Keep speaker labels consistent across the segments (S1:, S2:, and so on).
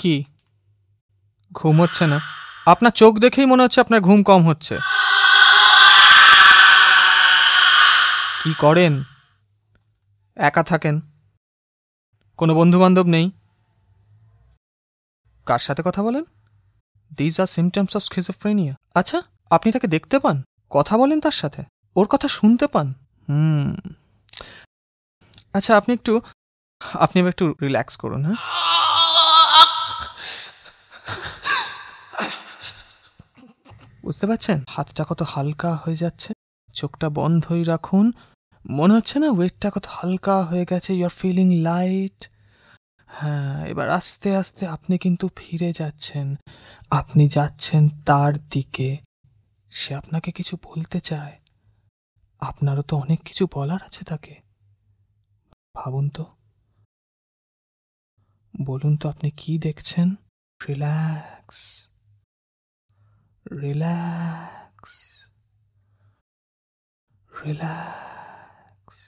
S1: কি ঘুম হচ্ছে না? আপনার চোখ দেখেই মনে হচ্ছে আপনার ঘুম কম হচ্ছে। কি করেন? একা থাকেন? কোনো বন্ধুবান্ধব নেই? কার সাথে কথা বলেন? These are symptoms of schizophrenia. আচ্ছা, আপনি তাকে দেখতে পান? কথা বলেন তার সাথে? ওর কথা শুনতে পান? আচ্ছা, আপনি এবার একটু রিল্যাক্স করুন, হ্যাঁ? বুঝতে পারছেন হাতটা কত হালকা হয়ে যাচ্ছে? চোখটা বন্ধই রাখুন। মনে হচ্ছে না ওয়েটটা কত হালকা হয়ে গেছে? You are feeling light. হ্যাঁ, এবার আস্তে আস্তে আপনি কিন্তু ফিরে যাচ্ছেন। আপনি যাচ্ছেন তার দিকে। সে আপনাকে কিছু বলতে চায়। আপনারও তো অনেক কিছু বলার আছে তাকে। ভাবুন তো, বলুন তো আপনি কি দেখছেন? Relax, relax, relax.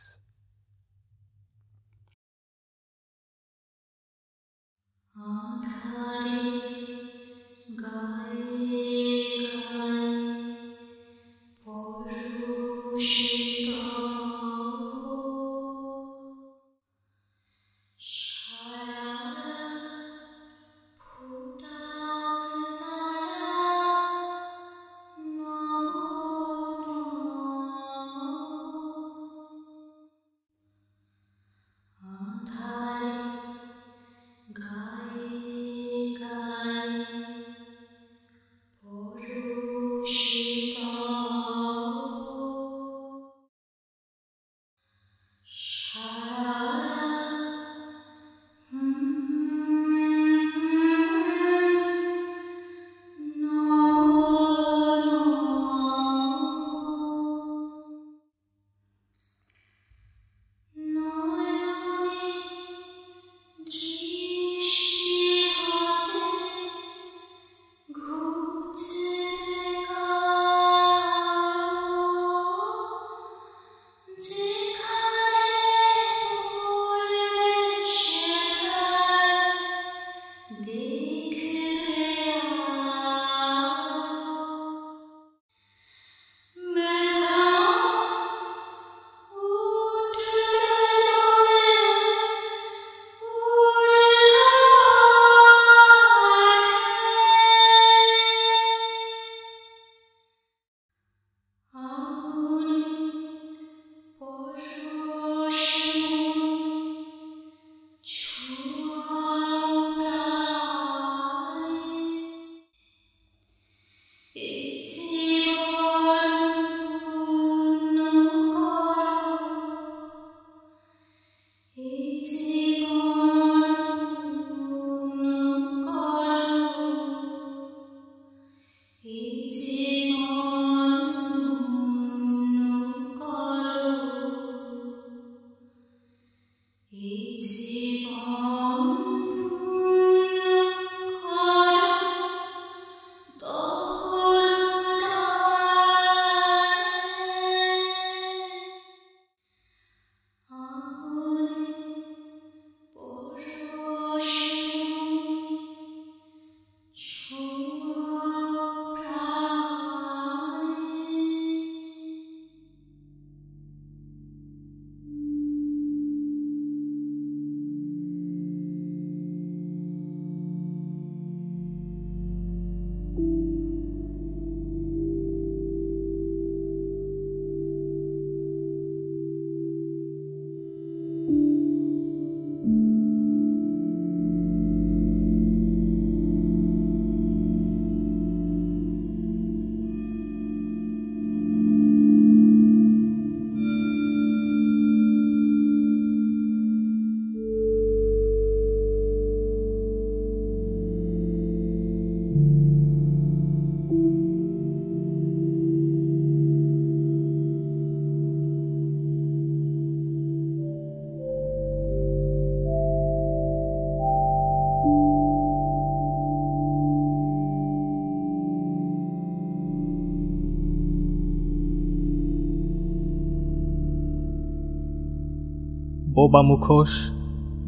S1: বোবা মুখোশ,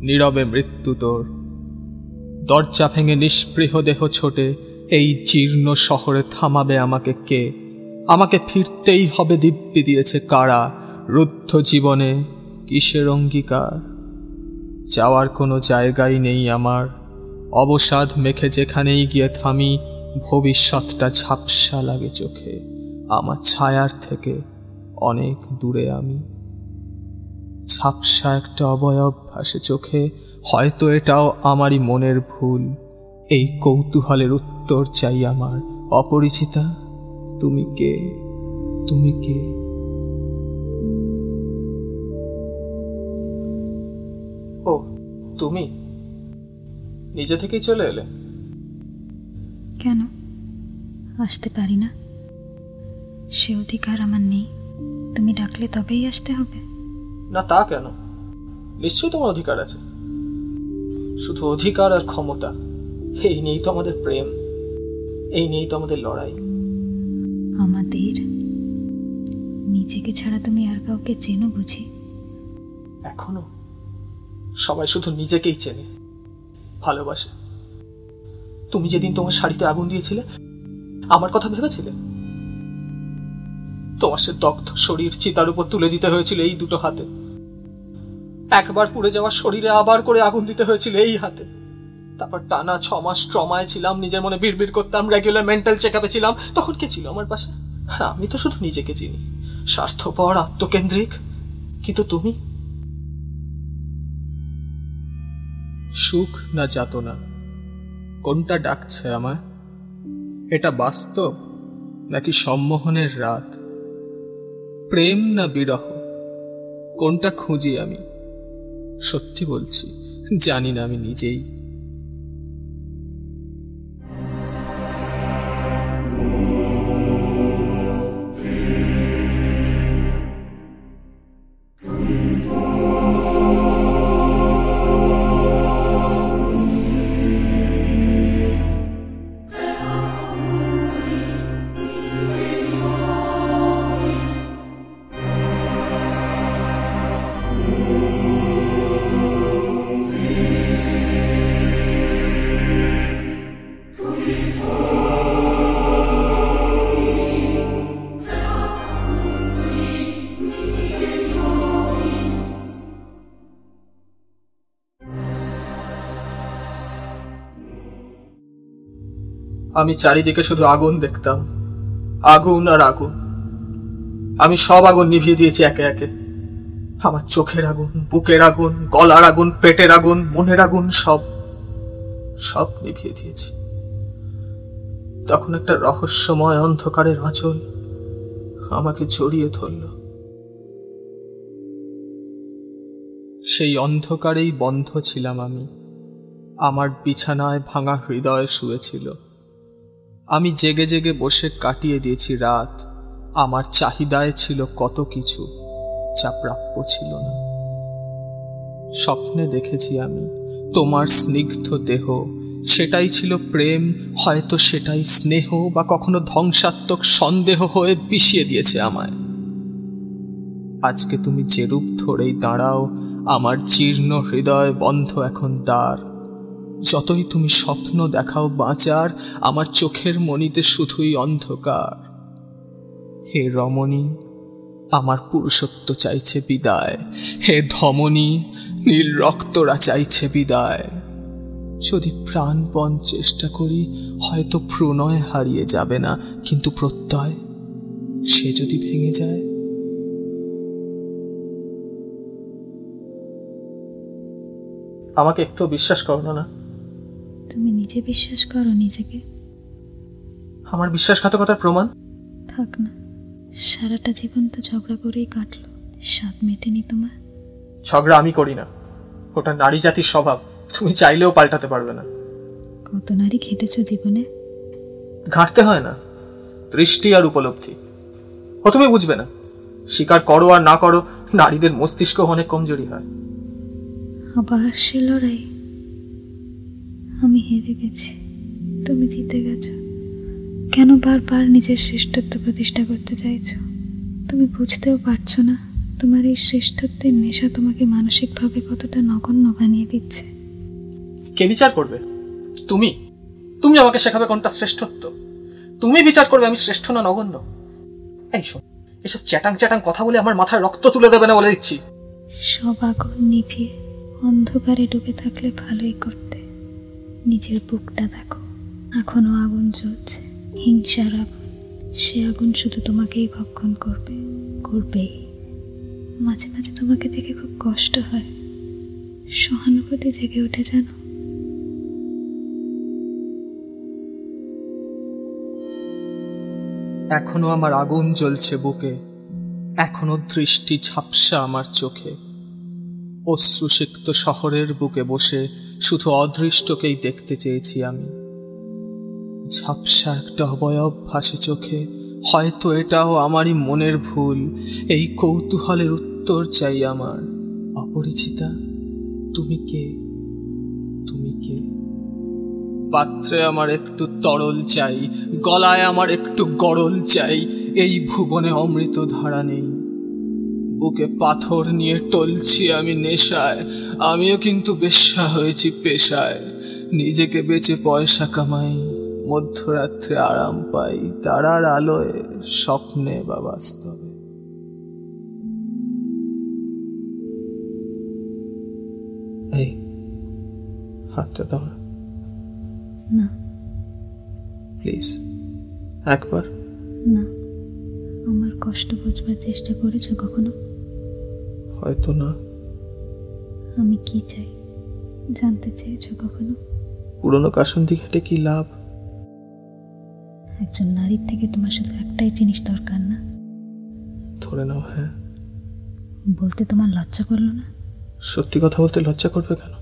S1: নীরবে মৃত্যু তোর। দরজা ভেঙে নিষ্পৃহ দেহ ছোটে এই জীর্ণ শহরে থামাবে আমাকে কে? আমাকে ফিরতেই হবে দিব্যি দিয়েছে কারা? রুদ্ধ জীবনে কিসের অঙ্গীকার? যাওয়ার কোনো জায়গাই নেই আমার, অবসাদ মেখে যেখানেই গিয়ে থামি ভবিষ্যৎটা ঝাপসা লাগে চোখে, আমার ছায়ার থেকে অনেক দূরে আমি। ঝাপসা একটা অবয়ব ভাসে চোখে, হয়তো এটাও আমারই মনের ভুল। এই কৌতূহলের উত্তর চাই আমার, অপরিচিতা তুমি কে? তুমি কে? ও তুমি নিজে থেকেই চলে এলে?
S2: কেন আসতে পারি না? সে অধিকার আমার নেই? তুমি ডাকলে তবেই আসতে হবে?
S1: না তা কেন, নিশ্চয়ই তোমার অধিকার আছে। শুধু অধিকার আর ক্ষমতা, এই নিয়েই তো আমাদের প্রেম, এই নিয়েই তো আমাদের লড়াই।
S2: আমাদের? নিজেকে ছাড়া তুমি আর কাউকে চেনো বুঝি?
S1: এখনো সবাই শুধু নিজেকেই চেনে, ভালোবাসে। তুমি যেদিন তোমার শাড়িতে আগুন দিয়েছিলে, আমার কথা ভেবেছিলে? তোমার সে দগ্ধ শরীর চিতার উপর তুলে দিতে হয়েছিল এই দুটো হাতে। একবার পুড়ে যাওয়া শরীরে আবার করে আগুন দিতে হয়েছিল এই হাতে। তারপর টানা 6 মাস ট্রমায় ছিলাম, নিজের মনে বিড়বিড় করতাম, রেগুলার মেন্টাল চেক আপে ছিলাম। তখন কে ছিল আমার পাশে? আমি তো শুধু নিজেকে চিনি, স্বার্থপর, আত্মকেন্দ্রিক। কিন্তু তুমি? সুখ না যাতনা, কোনটা ডাকছে আমায়? এটা বাস্তব নাকি সম্মোহনের রাত? প্রেম না বিরহ, কোনটা খুঁজি আমি? সত্যি বলছি, জানি না আমি নিজেই। আমি চারিদিকে শুধু আগুন দেখতাম, আগুন আর আগুন। আমি সব আগুন নিভিয়ে দিয়েছি একে একে। আমার চোখের আগুন, বুকের আগুন, গলার আগুন, পেটের আগুন, মনের আগুন, সব সব নিভিয়ে দিয়েছি। তখন একটা রহস্যময় অন্ধকারের আঁচল আমাকে জড়িয়ে ধরল। সেই অন্ধকারেই বন্ধ ছিলাম আমি। আমার বিছানায় ভাঙা হৃদয় শুয়েছিল। আমি জেগে জেগে বসে কাটিয়ে দিয়েছি রাত। আমার চাহিদায় ছিল কত কিছু, যা প্রাপ্য ছিল না। স্বপ্নে দেখেছি আমি তোমার স্নিগ্ধ দেহ, সেটাই ছিল প্রেম, হয়তো সেটাই স্নেহ, বা কখনো ধ্বংসাত্মক সন্দেহ হয়ে বিষিয়ে দিয়েছে আমায়। আজকে তুমি যে রূপ ধরেই দাঁড়াও, আমার জীর্ণ হৃদয় বন্ধ এখন দ্বার। যতই তুমি স্বপ্ন দেখাও বাঁচার, আমার চোখের মণিতে শুধুই অন্ধকার। হে রমণী, আমার পুরুষত্ব চাইছে বিদায়। হে ধমনী, নীল রক্তরা চাইছে বিদায়। যদি প্রাণপণ চেষ্টা করি, হয়তো প্রণয় হারিয়ে যাবে না, কিন্তু প্রত্যয়, সে যদি ভেঙে যায়? আমাকে একটু বিশ্বাস করো না?
S2: তুমি নিজে বিশ্বাস করো নিজেকে?
S1: আমার বিশ্বাসঘাতকতার প্রমাণ?
S2: থাক না, সারাটা জীবন তো ঝগড়া করেই কাটলো, স্বাদ মেটেনি তোমার?
S1: ঝগড়া আমি করি না, ওটা নারী জাতির স্বভাব। তুমি চাইলেও পাল্টাতে পারবে না।
S2: কত নারী ঘেটেছ জীবনে?
S1: ঘাঁটতে হয় না, দৃষ্টি আর উপলব্ধি। ও তুমি বুঝবে না। স্বীকার করো আর না করো, নারীদের মস্তিষ্ক অনেক কমজোরি হয়।
S2: আবার সে লড়াই? আমি হেরে গেছি, তুমি জিতে গেছো। কেন বারবার নিজের শ্রেষ্ঠত্ব প্রতিষ্ঠা করতে চাইছো? তুমি বুঝতেও পারছো না তোমার এই শ্রেষ্ঠত্বের নেশা তোমাকে মানসিকভাবে কতটা নগণ্য বানিয়ে দিচ্ছে।
S1: কে বিচার করবে? তুমি তুমি আমাকে শেখাবে কোনটা শ্রেষ্ঠত্ব, তুমি বিচার করবে আমি শ্রেষ্ঠ না নগণ্য। এই শোন, এসব চ্যাটাং চ্যাটাং কথা বলে আমার মাথায় রক্ত তুলে দেবে না বলে দিচ্ছি।
S2: সব আগুন নিভিয়ে অন্ধকারে ডুবে থাকলে ভালোই করতে। নিজের বুকটা দেখো, এখনো আগুন জ্বলছে, হিংসার আগুন। সে আগুন শুধু তোমাকেই ভক্ষণ করবে, করবেই। মাঝে মাঝে তোমাকে দেখে খুব কষ্ট হয়, সহানুভূতি জেগে ওঠে জানো।
S1: এখনো আমার আগুন জ্বলছে বুকে, এখনো দৃষ্টি ঝাপসা আমার চোখে। অশ্রুসিক্ত শহরের বুকে বসে শুধু অদৃষ্টকেই দেখতে চেয়েছি আমি। ঝাপসা একটা অবয়ব ভাসে চোখে, হয়তো এটাও আমারই মনের ভুল। এই কৌতূহলের উত্তর চাই আমার। অপরিচিতা, তুমি কে? তুমি কে? পাত্রে আমার একটু তরল চাই, গলায় আমার একটু গরল চাই। এই ভুবনে অমৃত ধারা নেই, বুকে পাথর নিয়ে টলছি আমি নেশায়। আমিও কিন্তু বেশ্যা হয়েছি পেশায়। নিজেকে বেচে পয়সা কামাই, মধ্যরাত্রে আরাম পাই, তারার আলোয়, স্বপ্নে বা বাস্তবে। এই হাতটা দাও
S2: না
S1: প্লিজ, একবার।
S2: না, আমার কষ্ট বুঝবার চেষ্টা করেছো কখনো?
S1: হয়তো না।
S2: আমি কি চাই জানতে চেয়েছো কখনো?
S1: পুরনো কাসুন্দি ঘাটে কি লাভ?
S2: একজন নারীর থেকে তোমার শুধু একটাই জিনিস দরকার না?
S1: ধরে নাও হ্যাঁ।
S2: বলতে তোমার লজ্জা করলো না?
S1: সত্যি কথা বলতে লজ্জা করবে কেন?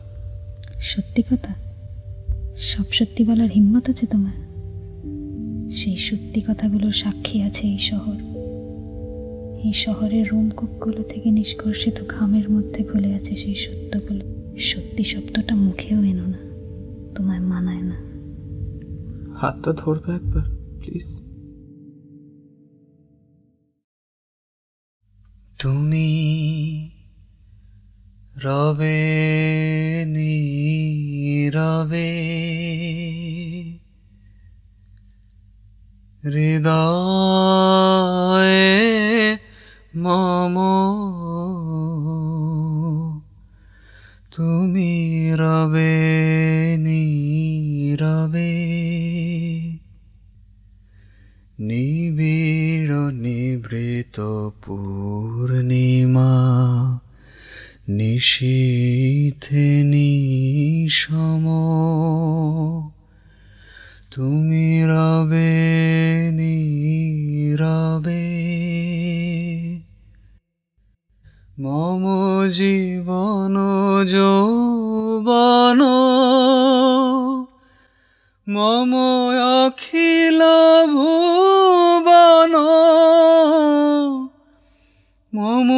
S2: সত্যি কথা, সব সত্যি বলার হিম্মত আছে তোমার? সেই সত্যি কথাগুলোর সাক্ষী আছে এই শহর। এই শহরের রোমকূপগুলো থেকে নিষ্কর্ষিত ঘামের মধ্যে ঘুলে আছে সেই সত্যগুলো। সত্যি শব্দটা মুখেও এনো না, তোমায় মানায় না।
S1: হাতটা ধরবে একবার প্লিজ?
S3: তুমি রবে নীরবে হৃদয়ে মম, তুমি রবে নীরবে নিবিড় নিভৃত পূর্ণিমা নিশীথে নিশম, তুমি রবে নীরবে মম জীবন যৌবন, মম অখিল ভুবন, মম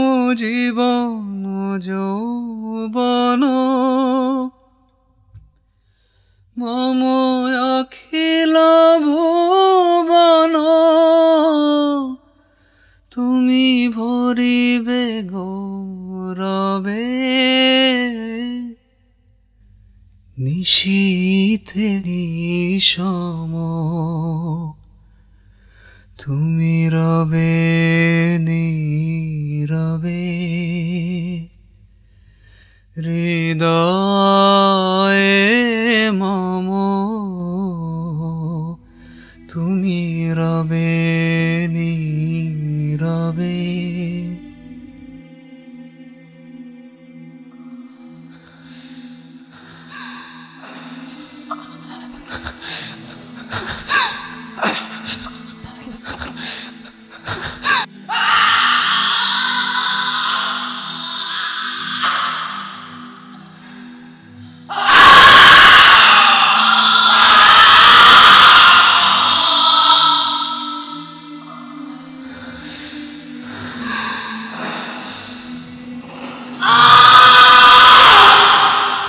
S3: জীবন যৌবন, মম অখিল ভুবন, তুমি ভরিবে গৌরবে নিশীথে নিশম, তুমি রবে নীরবে হৃদয়ে মম, তুমি রবে নীরবে।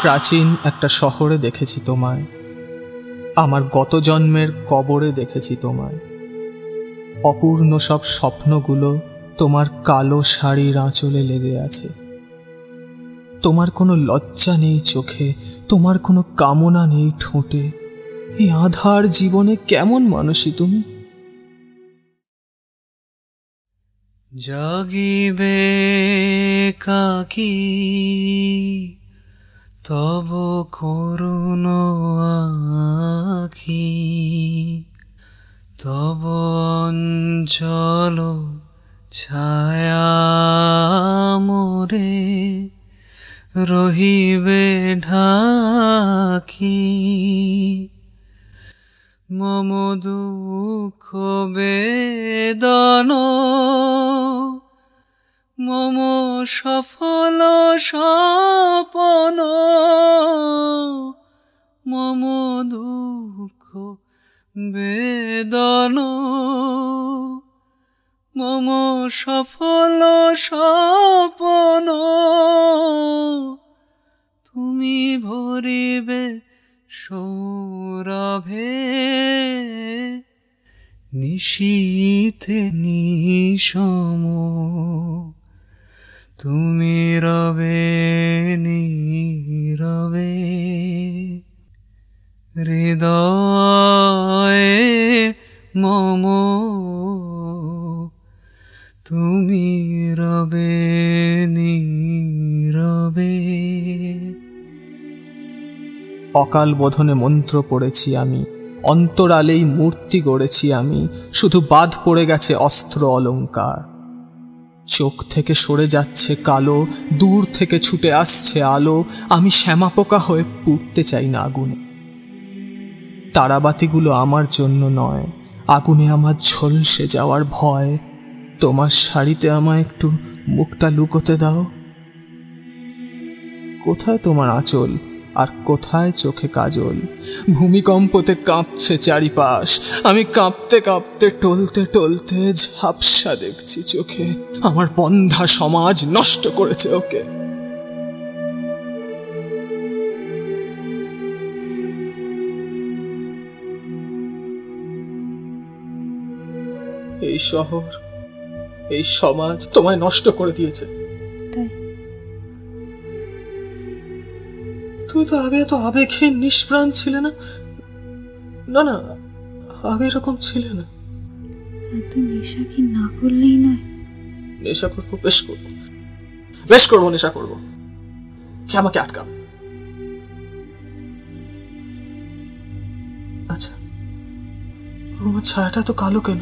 S1: প্রাচীন একটা শহরে দেখেছি তোমায়, আমার গত জন্মের কবরে দেখেছি তোমায়। অপূর্ণ সব স্বপ্নগুলো তোমার কালো শাড়ির আঁচলে লেগে আছে। তোমার কোনো লজ্জা নেই চোখে, তোমার কোনো কামনা নেই ঠোঁটে। এই আধার জীবনে কেমন মানুষই তুমি?
S3: জাগিবে কাকি তব করুণ আখি, তব অঞ্চল ছায়া মোরে রহিবে ঢাকি। মম দুঃখ বেদন মম সফল স্বপন, মম দুঃখ বেদন মম সফল স্বপন, তুমি ভরিবে সৌরভে নিশীথে নিশম, তুমি রবে নীরবে হৃদয়ে মম, তুমি রবে নীরবে।
S1: অকাল বোধনে মন্ত্র পড়েছি আমি, অন্তরালেই মূর্তি গড়েছি আমি, শুধু বাদ পড়ে গেছে অস্ত্র অলঙ্কার। চোখ থেকে সরে যাচ্ছে কালো, দূর থেকে ছুটে আসছে আলো, আমি শ্যামাপোকা হয়ে পুড়তে চাই না আগুনে। তারাবাতিগুলো আমার জন্য নয়, আগুনে আমার ঝলসে যাওয়ার ভয়। তোমার শাড়িতে আমায় একটু মুখটা লুকোতে দাও। কোথায় তোমার আঁচল আর কোথায় চোখে কাজল? ভূমিকম্পতে কাঁপছে চারিপাশ, আমি কাঁপতে কাঁপতে টলতে টলতে ঝাপসা দেখছি চোখে। আমার বন্ধা সমাজ নষ্ট করেছে ওকে। এই শহর, এই সমাজ তোমায় নষ্ট করে দিয়েছে।
S2: তাই
S1: তুই তো আগে তো আবেগহীন নিষ্প্রাণ ছিলে না। না না, আগে এরকম ছিলে না।
S2: এত নেশা কি না করলেই নয়?
S1: নেশা করবো, বেশ করবো, বেশ করবো, নেশা করবো। কে আমাকে আটকাবে? আচ্ছা, আমার ছায়াটা এত কালো কেন?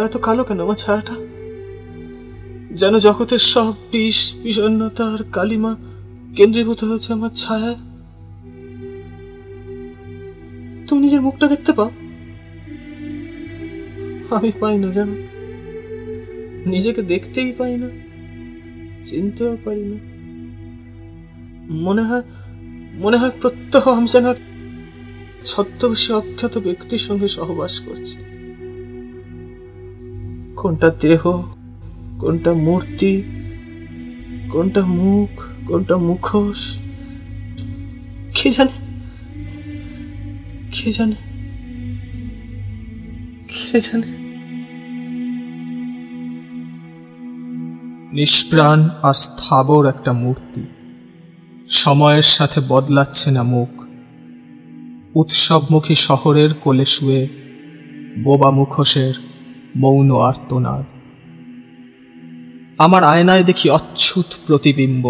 S1: এত কালো কেন আমার ছায়াটা? যেন জগতের সব বিষ, বিষণ্ণতা আর কালিমা কেন্দ্রীভূত হয়েছে আমার ছায়ায়। তুমি নিজের মুখটা দেখতে পাও? আমি পাই না, জানো, নিজেকে দেখতেই পাই না, চিনতেও পারি না। মনে হয় প্রত্যহ আমি যেন ছদ্মবেশী অজ্ঞাত ব্যক্তির সঙ্গে সহবাস করছি। কোনটা দেহ, কোনটা মূর্তি, কোনটা মুখ, কোনটা মুখোশ, কে জানে, কে জানে, কে জানে। নিষ্প্রাণ আর স্থাবর একটা মূর্তি, সময়ের সাথে বদলাচ্ছে না মুখ। উৎসবমুখী শহরের কোলে শুয়ে বোবা মুখোশের মৌন আর্তনাদ। আমার আয়নায় দেখি অচ্ছুত প্রতিবিম্ব,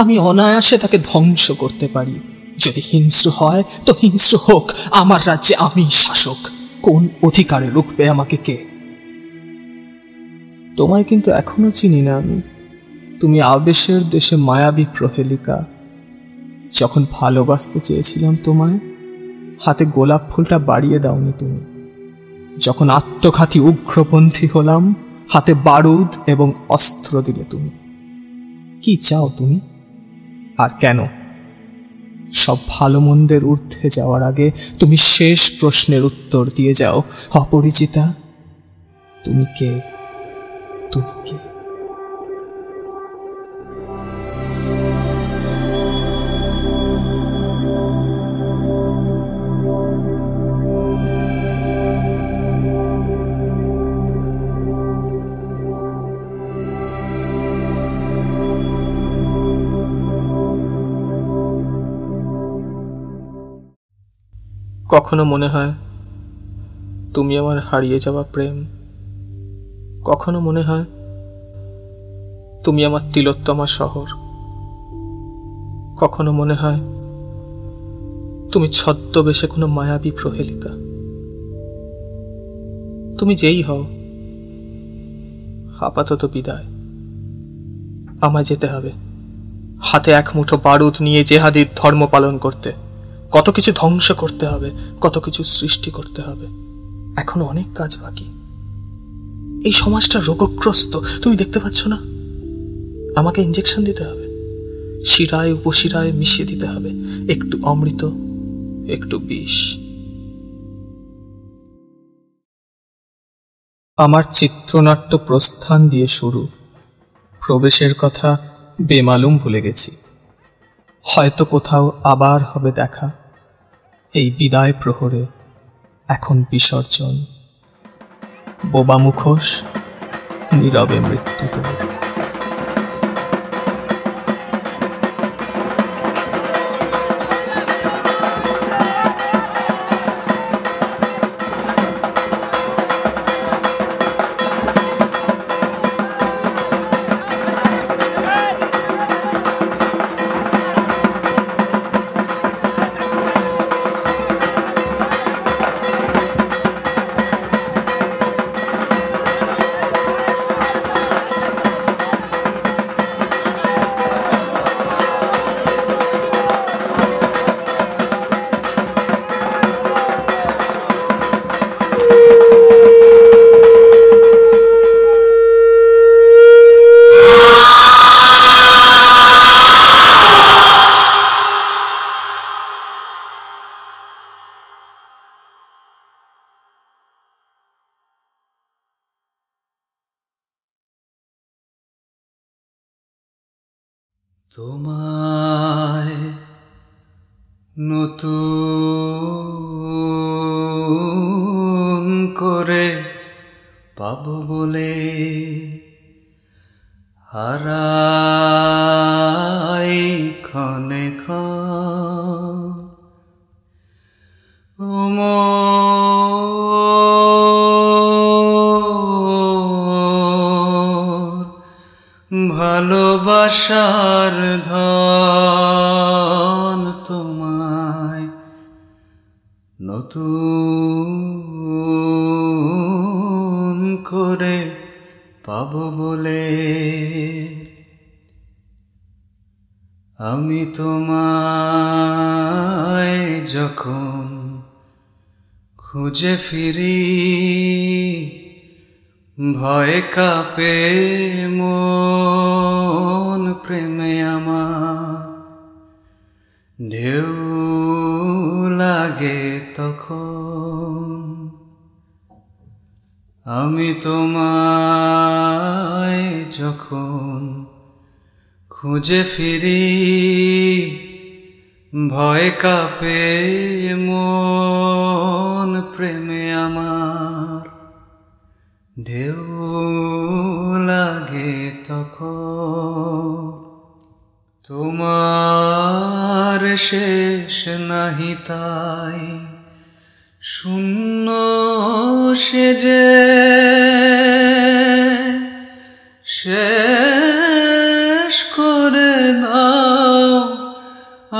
S1: আমি অনায়াসে তাকে ধ্বংস করতে পারি। যদি হিংস্র হয় তো হিংস্র হোক, আমার রাজ্যে আমি শাসক। কোন অধিকারে রুখবে আমাকে কে? তোমায় কিন্তু এখনো চিনি না আমি। তুমি আবেশের দেশে মায়াবী প্রহেলিকা। যখন ভালোবাসতে চেয়েছিলাম তোমায়, হাতে গোলাপ ফুলটা বাড়িয়ে দাওনি তুমি। যখন আত্মঘাতী উগ্রপন্থী হলাম, হাতে বারুদ এবং অস্ত্র দিলে তুমি। কি চাও তুমি, আর কেন? সব ভালো মন্দের ঊর্ধ্বে যাওয়ার আগে তুমি শেষ প্রশ্নের উত্তর দিয়ে যাও। অপরিচিতা, তুমি কে? তুমি কে? কখনো মনে হয় তুমি আমার হারিয়ে যাওয়া প্রেম, কখনো মনে হয় তুমি আমার তিলোত্তমা শহর, কখনো মনে হয় তুমি ছদ্মবেশে কোনো মায়াবী প্রহেলিকা। তুমি যেই হও, আপাতত বিদায়। আমায় যেতে হবে, হাতে এক মুঠো বারুদ নিয়ে জেহাদির ধর্ম পালন করতে। কত কিছু ধ্বংস করতে হবে, কত কিছু সৃষ্টি করতে হবে। এখনো অনেক কাজ বাকি। এই সমাজটা রোগগ্রস্ত, তুমি দেখতে পাচ্ছ না? আমাকে ইঞ্জেকশন দিতে হবে, শিরায় উপশিরায় মিশিয়ে দিতে হবে, একটু অমৃত একটু বিষ। আমার চিত্রনাট্য প্রস্থান দিয়ে শুরু, প্রবেশের কথা বেমালুম ভুলে গেছি। হয়তো কোথাও আবার হবে দেখা। এই বিদায় প্রহরে এখন বিসর্জন, বোবা মুখোশ, নীরবে মৃত্যুদূত।
S3: তোমায় নতুন করে পাবো বলে হারাই ক্ষণে ক্ষণ। ও ভালোবাসার ধন, তোমায় নতুন করে পাবো বলে আমি তোমায় যখন খুঁজে ফিরি ভয় কাঁপে মন, প্রেমে আমার ঢেউ লাগে তখন। আমি তোমায় যখন খুঁজে ফিরি ভয় কাঁপে মন, প্রেমে আমার ঢেউ লাগে তখন। তোমার শেষ নাহি তাই শূন্য সে যে শেষ করে দাও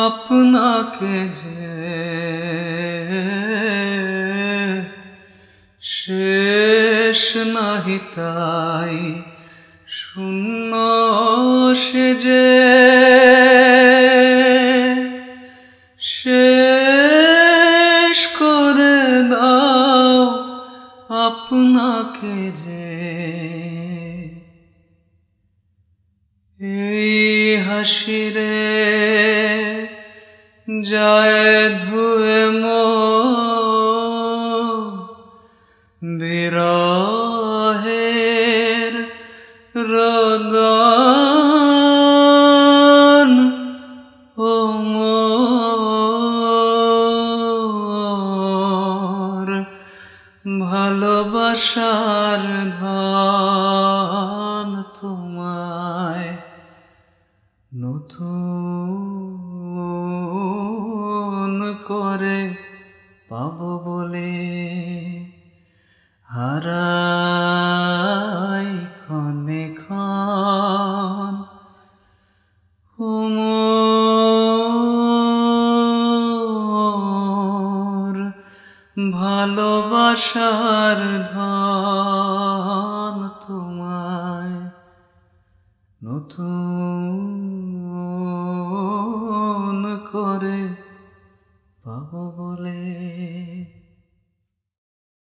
S3: আপনাকে যে শেষ নাহি তাই শূন্য সে যে শেষ করে দাও আপনাকে যে। এই হাসিরে যায় ধুয়ে বিরহের রোদন, ও মোর ভালোবাসার ধন, তোমায় নতুন করে পাবো বলে হারাই ক্ষণে ক্ষণ মোর ভালোবাসার ধন তোমায় নতুন